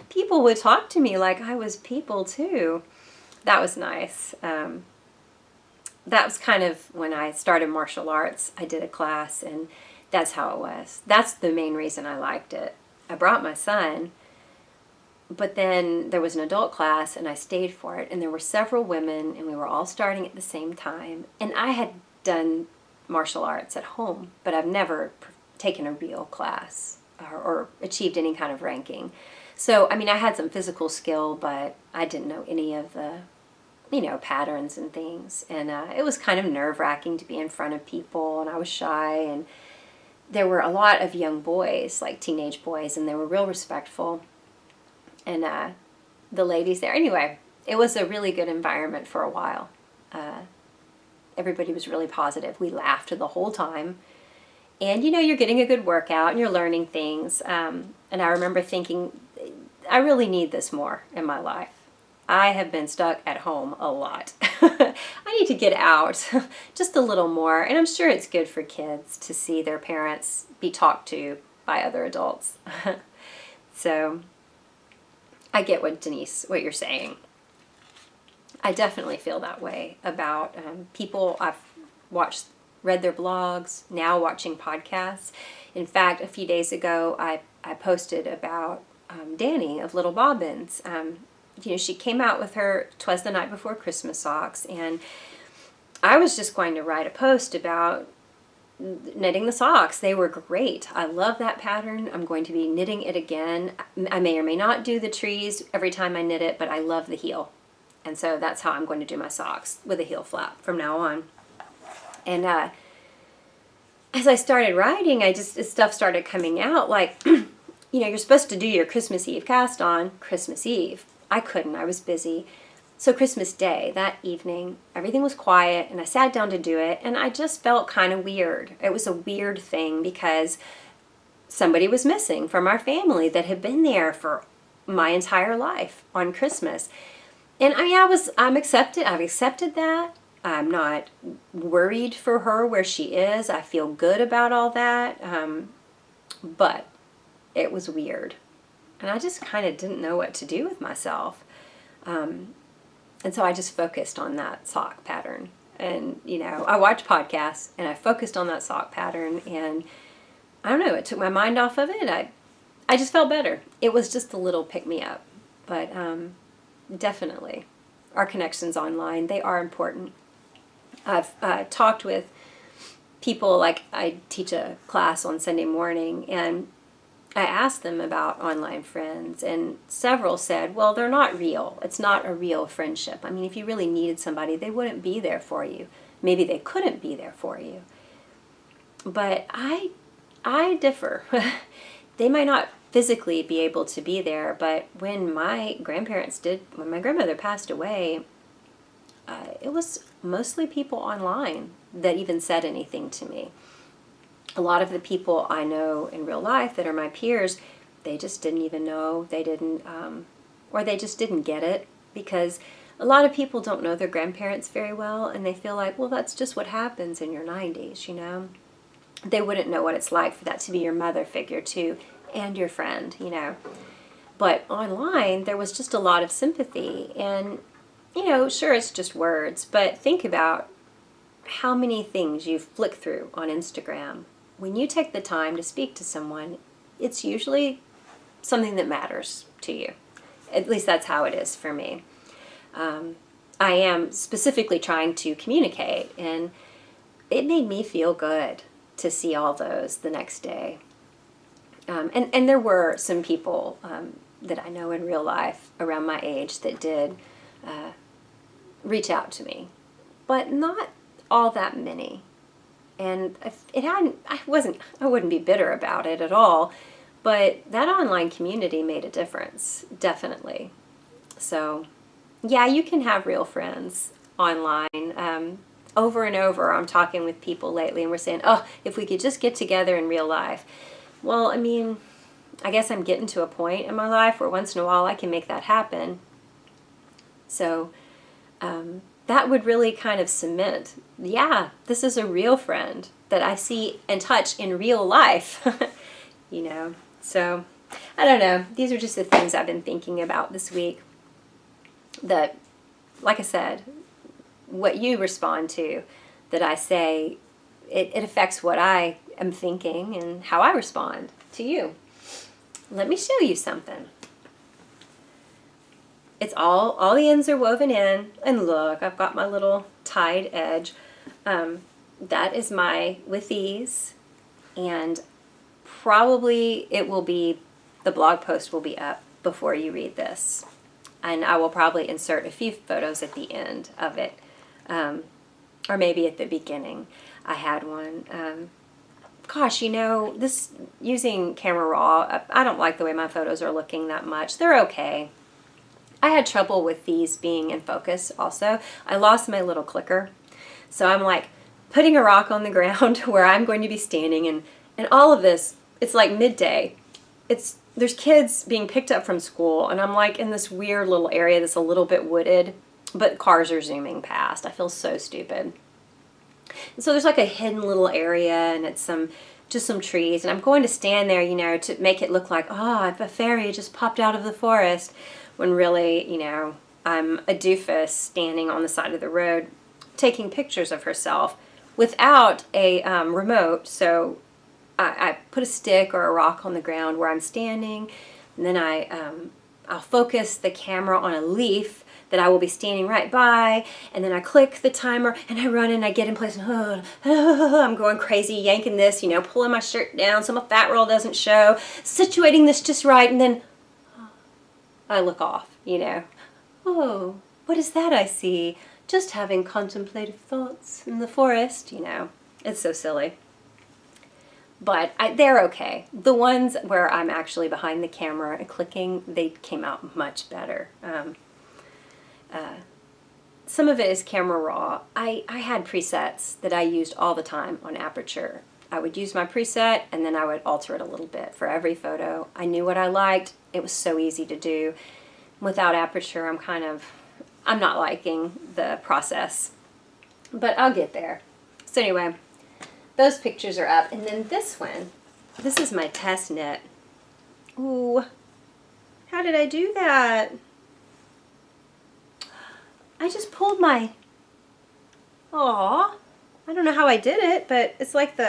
People would talk to me like I was people too. That was nice. That was kind of when I started martial arts. I did a class, and that's how it was. That's the main reason I liked it. I brought my son, but then there was an adult class, and I stayed for it. And there were several women, and we were all starting at the same time. And I had done martial arts at home, but I've never taken a real class or achieved any kind of ranking. So, I had some physical skill, but I didn't know any of the, patterns and things. And it was kind of nerve-wracking to be in front of people, and I was shy. And there were a lot of young boys, like teenage boys, and they were real respectful. And the ladies there. Anyway, it was a really good environment for a while. Everybody was really positive. We laughed the whole time. And, you're getting a good workout and you're learning things. And I remember thinking, I really need this more in my life. I have been stuck at home a lot. I need to get out just a little more. And I'm sure it's good for kids to see their parents be talked to by other adults. So I get what you're saying. I definitely feel that way about people I've read their blogs, now watching podcasts. In fact, a few days ago, I posted about Danny of Little Bobbins. She came out with her 'Twas the Night Before Christmas socks, and I was just going to write a post about knitting the socks. They were great. I love that pattern. I'm going to be knitting it again. I may or may not do the trees every time I knit it, but I love the heel. And so that's how I'm going to do my socks, with a heel flap from now on. And as I started writing, stuff started coming out like, you're supposed to do your Christmas Eve cast on Christmas Eve. I couldn't. I was busy. So Christmas Day, that evening, everything was quiet, and I sat down to do it, and I just felt kind of weird. It was a weird thing because somebody was missing from our family that had been there for my entire life on Christmas. And I've accepted that. I'm not worried for her where she is. I feel good about all that. But it was weird. And I just kind of didn't know what to do with myself. And so I just focused on that sock pattern. And, I watched podcasts, and I focused on that sock pattern. And I don't know, it took my mind off of it. I just felt better. It was just a little pick-me-up. But definitely, our connections online, they are important. I've talked with people, like I teach a class on Sunday morning, and I asked them about online friends, and several said, well, they're not real. It's not a real friendship. I mean, if you really needed somebody, they wouldn't be there for you. Maybe they couldn't be there for you. But I differ. They might not physically be able to be there, but when my grandmother passed away, it was mostly people online that even said anything to me. A lot of the people I know in real life that are my peers, they just didn't even know. They didn't, or they just didn't get it, because a lot of people don't know their grandparents very well, and they feel like, well, that's just what happens in your 90s, you know. They wouldn't know what it's like for that to be your mother figure too, and your friend, you know. But online, there was just a lot of sympathy, and, you know, sure, it's just words, but think about how many things you flick through on Instagram. When you take the time to speak to someone, it's usually something that matters to you. At least that's how it is for me. I am specifically trying to communicate, and it made me feel good to see all those the next day. And there were some people that I know in real life around my age that did reach out to me, but not all that many. And I wouldn't be bitter about it at all, but that online community made a difference, definitely. So, yeah, you can have real friends online. Over and over, I'm talking with people lately, and we're saying, oh, if we could just get together in real life. Well, I mean, I guess I'm getting to a point in my life where once in a while I can make that happen. So that would really kind of cement, yeah, this is a real friend that I see and touch in real life, you know. So, I don't know. These are just the things I've been thinking about this week. That, like I said, what you respond to, that I say, it affects what I am thinking and how I respond to you. Let me show you something. It's all the ends are woven in, and look, I've got my little tied edge. That is with these, and probably the blog post will be up before you read this. And I will probably insert a few photos at the end of it, or maybe at the beginning. I had one. Gosh, you know, this using Camera Raw, I don't like the way my photos are looking that much. They're okay. I had trouble with these being in focus also. I lost my little clicker. So I'm like putting a rock on the ground where I'm going to be standing, and all of this, it's like midday. There's kids being picked up from school, and I'm like in this weird little area that's a little bit wooded, but cars are zooming past. I feel so stupid. And so there's like a hidden little area, and it's just some trees, and I'm going to stand there, you know, to make it look like, oh, if a fairy just popped out of the forest, when really, you know, I'm a doofus standing on the side of the road taking pictures of herself without a remote. So I put a stick or a rock on the ground where I'm standing, and then I'll focus the camera on a leaf that I will be standing right by, and then I click the timer, and I run and I get in place, and I'm going crazy, yanking this, you know, pulling my shirt down so my fat roll doesn't show, situating this just right, and then I look off, you know. Oh, what is that I see? Just having contemplative thoughts in the forest, you know. It's so silly. But they're okay. The ones where I'm actually behind the camera and clicking, they came out much better. Some of it is Camera Raw. I had presets that I used all the time on Aperture. I would use my preset, and then I would alter it a little bit for every photo. I knew what I liked. It was so easy to do. Without Aperture, I'm not liking the process. But I'll get there. So anyway, those pictures are up. And then this one, this is my test knit. Ooh, how did I do that? I just pulled my, aw, I don't know how I did it, but it's like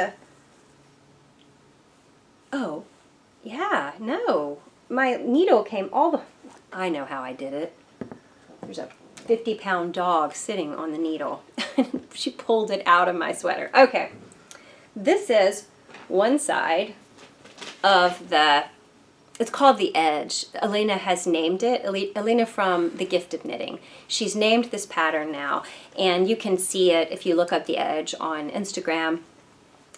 oh, Yeah, no. My needle came all the... I know how I did it. There's a 50-pound dog sitting on the needle. She pulled it out of my sweater. Okay. This is one side of the... It's called the edge. Elena has named it. Elena from The Gift of Knitting. She's named this pattern now, and you can see it if you look up the edge on Instagram.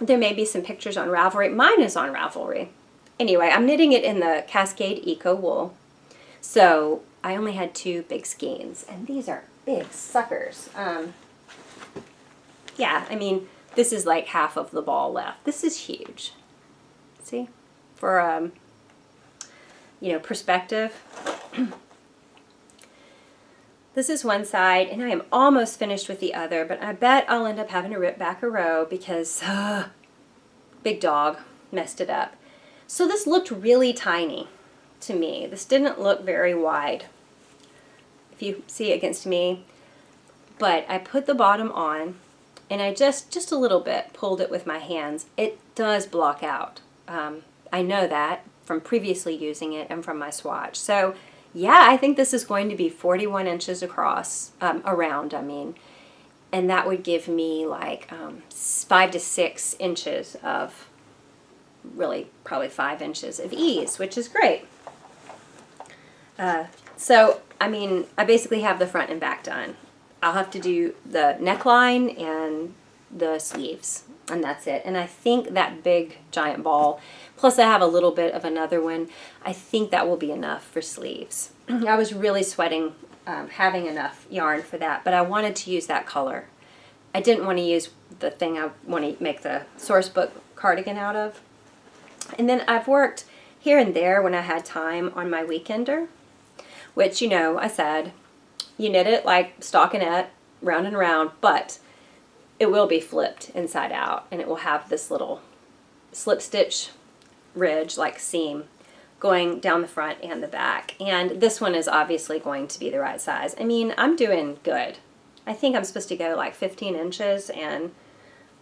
There may be some pictures on Ravelry. Mine is on Ravelry. Anyway, I'm knitting it in the Cascade Eco Wool. So I only had 2 big skeins, and these are big suckers. Yeah, I mean, this is like half of the ball left. This is huge. See? For, you know, perspective. This is one side, and I am almost finished with the other, but I bet I'll end up having to rip back a row because big dog messed it up. So this looked really tiny to me. This didn't look very wide, if you see it against me. But I put the bottom on, and I just a little bit pulled it with my hands. It does block out. I know that from previously using it and from my swatch. So yeah, I think this is going to be 41 inches across, around, I mean. And that would give me like 5 to 6 inches of, really probably 5 inches of ease, which is great. So, I mean, I basically have the front and back done. I'll have to do the neckline and the sleeves, and that's it. And I think that big giant ball, plus I have a little bit of another one, I think that will be enough for sleeves. I was really sweating having enough yarn for that, but I wanted to use that color. I didn't want to use the thing I want to make the source book cardigan out of. And then I've worked here and there when I had time on my weekender, which, you know, I said, you knit it like stockinette, round and round, but it will be flipped inside out, and it will have this little slip stitch ridge, like seam, going down the front and the back. And this one is obviously going to be the right size. I mean, I'm doing good. I think I'm supposed to go like 15 inches, and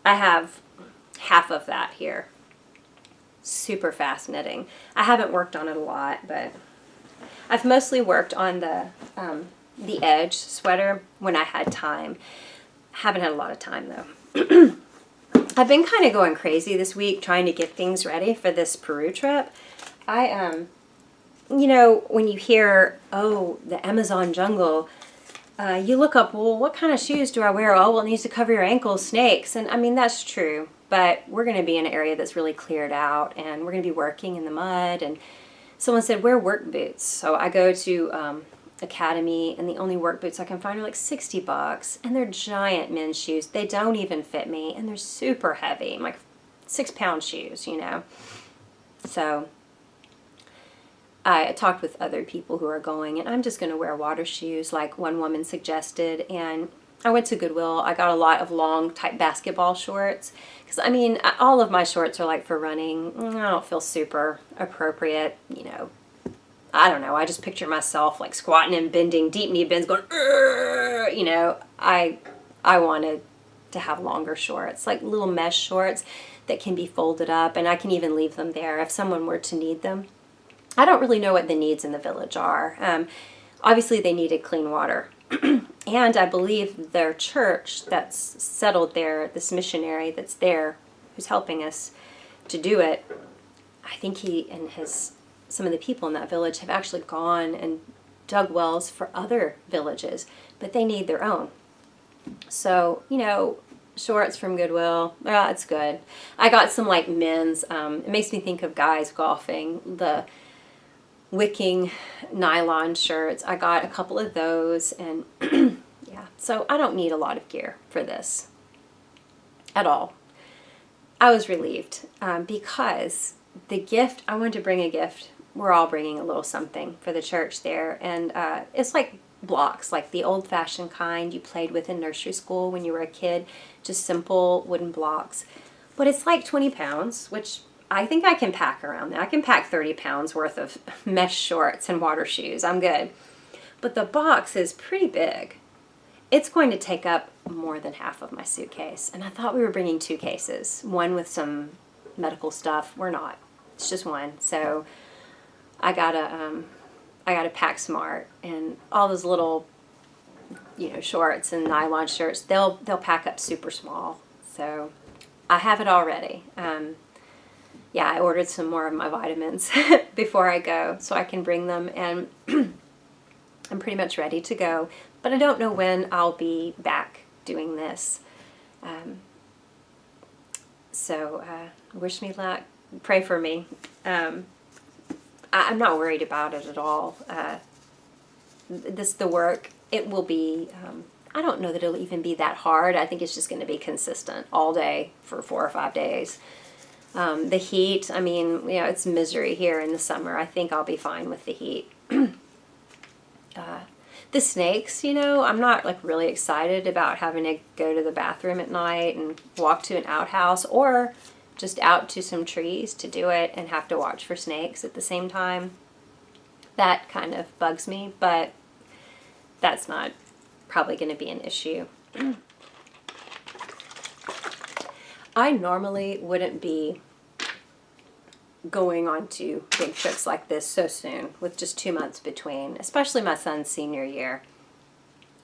I have half of that here. Super fast knitting. I haven't worked on it a lot, but I've mostly worked on the edge sweater when I had time. Haven't had a lot of time though. I've been kind of going crazy this week trying to get things ready for this Peru trip. You know, when you hear, oh, the Amazon jungle, you look up, well, what kind of shoes do I wear? Oh, well, it needs to cover your ankles, snakes. And I mean, that's true. But we're going to be in an area that's really cleared out, and we're going to be working in the mud. And someone said, wear work boots. So I go to Academy, and the only work boots I can find are like $60, and they're giant men's shoes. They don't even fit me, and they're super heavy, like 6-pound shoes, you know. So I talked with other people who are going, and I'm just going to wear water shoes like one woman suggested. And I went to Goodwill. I got a lot of long type basketball shorts, because I mean, all of my shorts are like for running. I don't feel super appropriate, you know. I don't know, I just picture myself like squatting and bending, deep knee bends, going, you know. I wanted to have longer shorts, like little mesh shorts that can be folded up, and I can even leave them there if someone were to need them. I don't really know what the needs in the village are. Obviously they needed clean water. And I believe their church that's settled there, this missionary that's there, who's helping us to do it, I think he and some of the people in that village have actually gone and dug wells for other villages, but they need their own. So, you know, shorts from Goodwill, it's good. I got some like men's, it makes me think of guys golfing, the wicking nylon shirts. I got a couple of those, and yeah, so I don't need a lot of gear for this at all. I was relieved because the gift, I wanted to bring a gift. We're all bringing a little something for the church there, and it's like blocks, like the old-fashioned kind you played with in nursery school when you were a kid, just simple wooden blocks. But it's like 20 pounds, which I think I can pack around that. I can pack 30 pounds worth of mesh shorts and water shoes. I'm good. But the box is pretty big. It's going to take up more than half of my suitcase. And I thought we were bringing 2 cases, one with some medical stuff. We're not. It's just one. So I gotta pack smart, and all those little, you know, shorts and nylon shirts, they'll pack up super small. So I have it already. Yeah, I ordered some more of my vitamins before I go so I can bring them, and I'm pretty much ready to go. But I don't know when I'll be back doing this. So wish me luck. Pray for me. I'm not worried about it at all. The work, it will be, I don't know that it'll even be that hard. I think it's just going to be consistent all day for 4 or 5 days. The heat, I mean, you know, it's misery here in the summer. I think I'll be fine with the heat. The snakes, you know, I'm not like really excited about having to go to the bathroom at night and walk to an outhouse, or just out to some trees to do it and have to watch for snakes at the same time. That kind of bugs me, but that's not probably going to be an issue. I normally wouldn't be going on to big trips like this so soon, with just 2 months between, especially my son's senior year.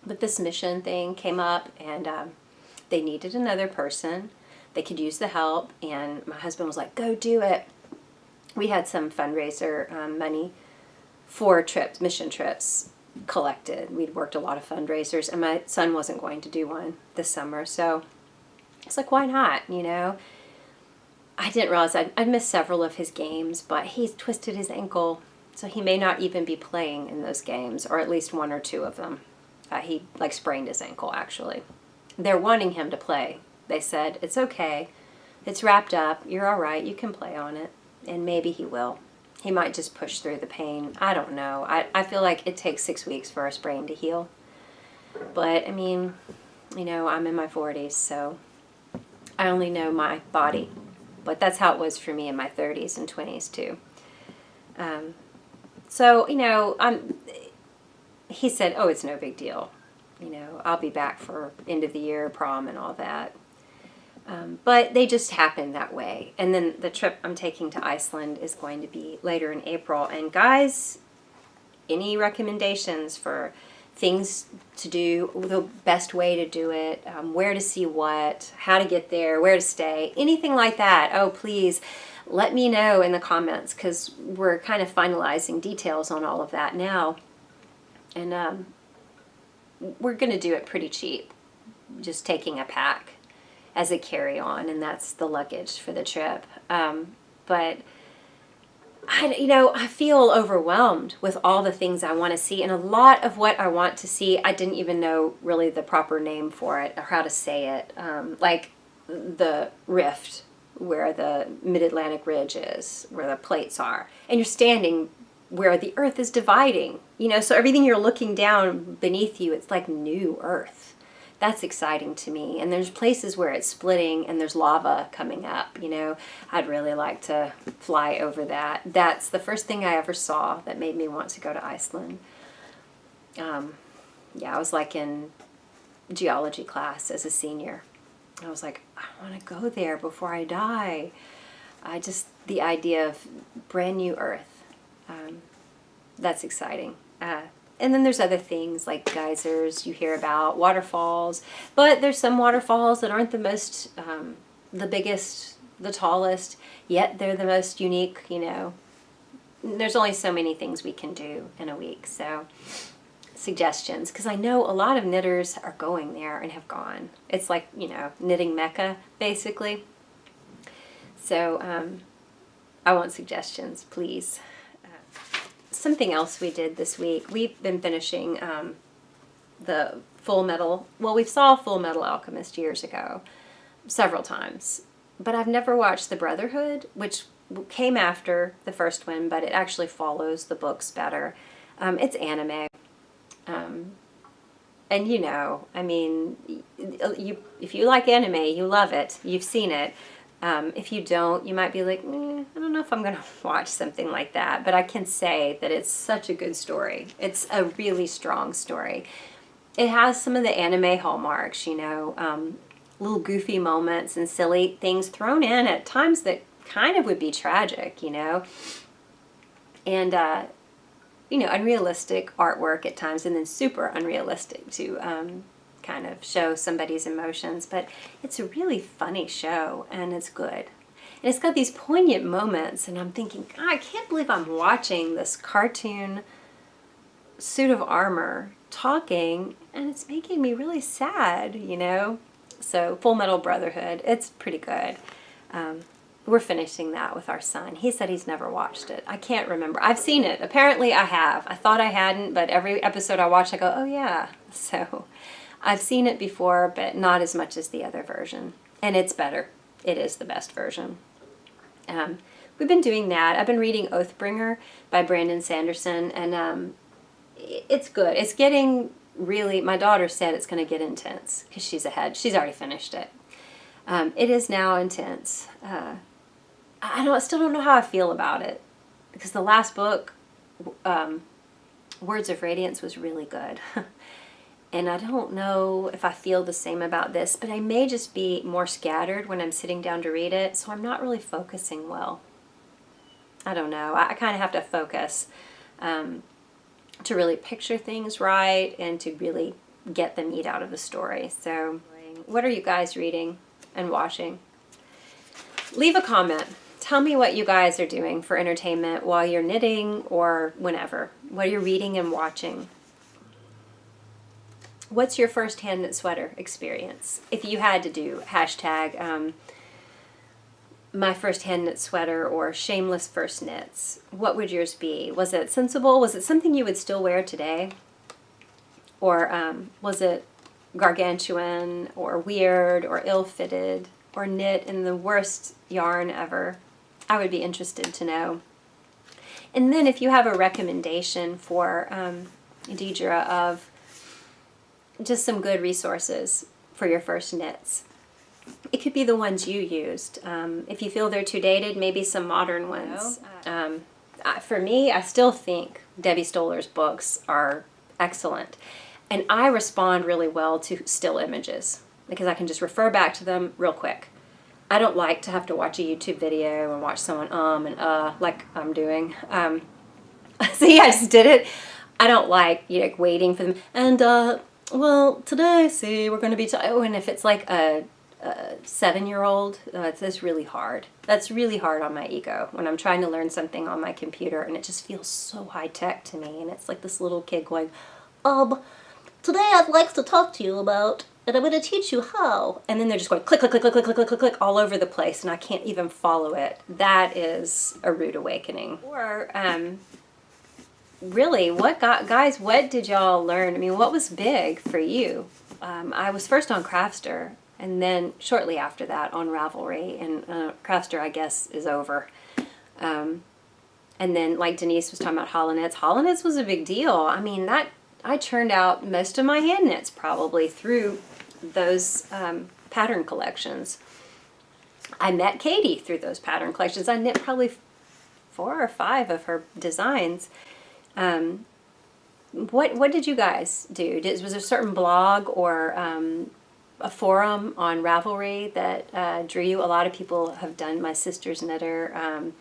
But this mission thing came up, and they needed another person. They could use the help, and my husband was like, go do it. We had some fundraiser money for trips, mission trips collected. We'd worked a lot of fundraisers, and my son wasn't going to do one this summer, so it's like, why not, you know? I didn't realize I'd missed several of his games, but he's twisted his ankle, so he may not even be playing in those games, or at least 1 or 2 of them. He like sprained his ankle, actually. They're wanting him to play. They said, it's okay, it's wrapped up, you're all right, you can play on it, and maybe he will. He might just push through the pain. I don't know. I feel like it takes 6 weeks for a sprain to heal. But, I mean, you know, I'm in my 40s, so I only know my body. But that's how it was for me in my 30s and 20s too. So, you know, he said, oh, it's no big deal. You know, I'll be back for end of the year, prom and all that. But they just happened that way. And then the trip I'm taking to Iceland is going to be later in April. And guys, any recommendations for things to do, the best way to do it, where to see what, how to get there, where to stay, anything like that, oh please let me know in the comments, because we're kind of finalizing details on all of that now. And we're going to do it pretty cheap, just taking a pack as a carry-on, and that's the luggage for the trip. But I feel overwhelmed with all the things I want to see, and a lot of what I want to see, I didn't even know really the proper name for it or how to say it. Like the rift where the mid-Atlantic ridge is, where the plates are, and you're standing where the earth is dividing, you know, so everything you're looking down beneath you, it's like new earth. That's exciting to me. And there's places where it's splitting and there's lava coming up, you know. I'd really like to fly over that. That's the first thing I ever saw that made me want to go to Iceland. Yeah, I was like in geology class as a senior. I was like, I want to go there before I die. The idea of brand new earth, that's exciting. And then there's other things like geysers you hear about, waterfalls. But there's some waterfalls that aren't the most, the biggest, the tallest, yet they're the most unique, you know. There's only so many things we can do in a week. So suggestions, because I know a lot of knitters are going there and have gone. It's like, you know, knitting mecca, basically. So I want suggestions, please. Something else we did this week, we've been finishing the Full Metal, well, we saw Full Metal Alchemist years ago, several times, but I've never watched The Brotherhood, which came after the first one, but it actually follows the books better. It's anime, and you know, I mean, if you like anime, you love it, you've seen it. If you don't, you might be like, I don't know if I'm going to watch something like that. But I can say that it's such a good story. It's a really strong story. It has some of the anime hallmarks, you know, little goofy moments and silly things thrown in at times that kind of would be tragic, you know. And, you know, unrealistic artwork at times, and then super unrealistic to kind of show somebody's emotions. But it's a really funny show, and it's good. And it's got these poignant moments, and I'm thinking, God, I can't believe I'm watching this cartoon suit of armor talking, and it's making me really sad, you know? So Full Metal Brotherhood, it's pretty good. We're finishing that with our son. He said he's never watched it. I can't remember. I've seen it. Apparently I have. I thought I hadn't, but every episode I watch, I go, oh yeah. So I've seen it before, but not as much as the other version. And it's better. It is the best version. We've been doing that. I've been reading Oathbringer by Brandon Sanderson, and it's good. It's getting really, my daughter said it's going to get intense because she's ahead. She's already finished it. It is now intense. I still don't know how I feel about it, because the last book, Words of Radiance, was really good. And I don't know if I feel the same about this, but I may just be more scattered when I'm sitting down to read it, so I'm not really focusing well. I don't know. I kind of have to focus to really picture things right and to really get the meat out of the story. So what are you guys reading and watching? Leave a comment. Tell me what you guys are doing for entertainment while you're knitting or whenever. What you're reading and watching. What's your first hand knit sweater experience? If you had to do hashtag my first hand knit sweater or shameless first knits, what would yours be? Was it sensible? Was it something you would still wear today? Or was it gargantuan or weird or ill-fitted or knit in the worst yarn ever? I would be interested to know. And then if you have a recommendation for Deidre of just some good resources for your first knits. It could be the ones you used. If you feel they're too dated, maybe some modern ones. For me, I still think Debbie Stoller's books are excellent. And I respond really well to still images because I can just refer back to them real quick. I don't like to have to watch a YouTube video and watch someone like I'm doing. See, I just did it. I don't like, you know, waiting for them. And, well, today, see, we're going to be... and if it's like a 7-year-old, it's really hard. That's really hard on my ego when I'm trying to learn something on my computer, and it just feels so high-tech to me. And it's like this little kid going, today I'd like to talk to you about... and I'm going to teach you how. And then they're just going click, click, click, click, click, click, click, click, click, all over the place, and I can't even follow it. That is a rude awakening. Or, really, what did y'all learn? I mean, what was big for you? I was first on Crafter, and then shortly after that on Ravelry, and Crafter, I guess, is over. And then, like Denise was talking about Holla Knits. Holla Knits was a big deal. I mean, I churned out most of my hand knits probably through those pattern collections. I met Katie through those pattern collections. I knit probably 4 or 5 of her designs. What did you guys do? Was there a certain blog or a forum on Ravelry that drew you? A lot of people have done. My sister's knitter,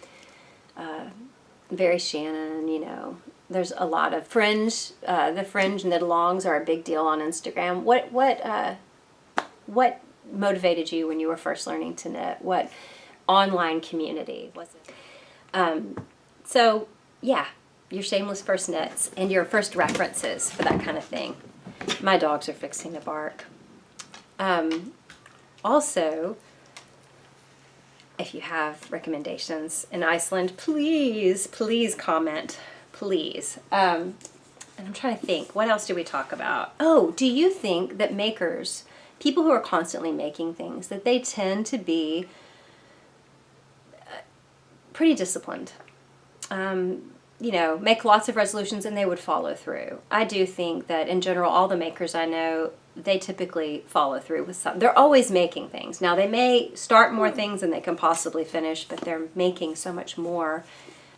Very Shannon, you know. There's a lot of fringe. The fringe knit-alongs are a big deal on Instagram. What motivated you when you were first learning to knit? What online community was it? So, yeah, your shameless first knits and your first references for that kind of thing. My dogs are fixing to bark. Also, if you have recommendations in Iceland, please comment. Please. And I'm trying to think, what else do we talk about? Oh, do you think that makers, people who are constantly making things, that they tend to be pretty disciplined? You know, make lots of resolutions and they would follow through. I do think that in general, all the makers I know, they typically follow through with something. They're always making things. Now, they may start more things than they can possibly finish, but they're making so much more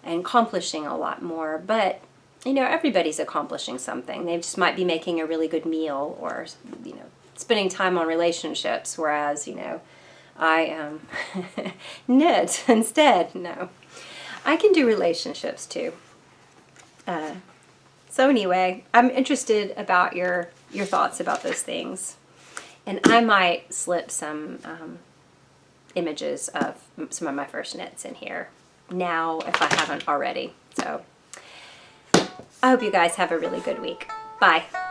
and accomplishing a lot more. But, you know, everybody's accomplishing something. They just might be making a really good meal or, you know, spending time on relationships, whereas, you know, I knit instead. No, I can do relationships too. So anyway, I'm interested about your thoughts about those things. And I might slip some images of some of my first knits in here now if I haven't already. So I hope you guys have a really good week. Bye.